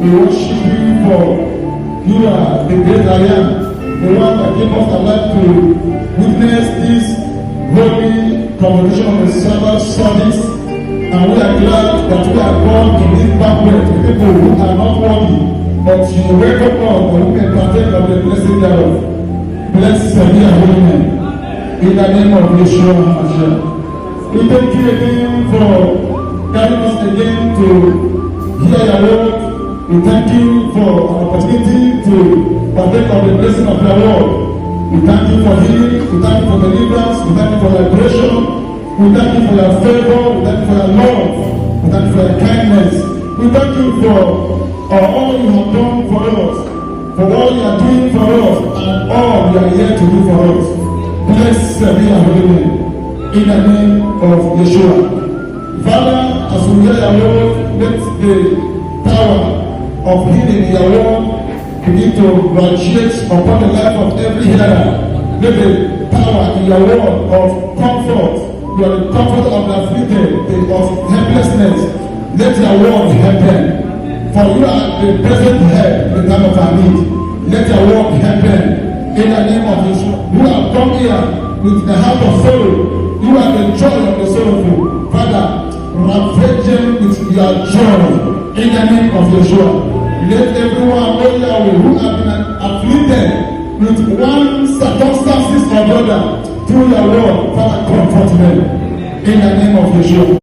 We worship you for you are the great I am, the one that gave us the life to witness this holy convocation of the Sabbath service. And we are glad that we are born in this banquet with people who are not worthy, but you welcome us that we can partake of the blessing thereof. Blessed be your holy name. In the name of Yeshua HaMashiach. We thank you again for guiding us again to hear your word. We thank you for an opportunity to partake of the blessing of your word. We thank you for healing. We thank you for deliverance. We thank you for liberation. We thank you for your favor. We thank you for your love. We thank you for your kindness. We thank you for all you have done for us, for all you are doing for us, and all you are here to do for us. Blessed be your holy name. In the name of Yeshua. Father, as we hear your word, let the power of healing in your word begin to radiate upon the life of every hearer. Let the power in your word of comfort, you are the comfort of the afflicted, of helplessness. Let your word help them. For you are the present help in the time of our need. Let your word help them. In the name of Yeshua, who have come here with the heart of sorrow. You are the joy of the sorrowful. Father, ravage them with your joy. In the name of Yeshua. Let everyone know Yahweh who have been afflicted with one circumstances or the other through your word. Father, comfort them. In the name of Yeshua.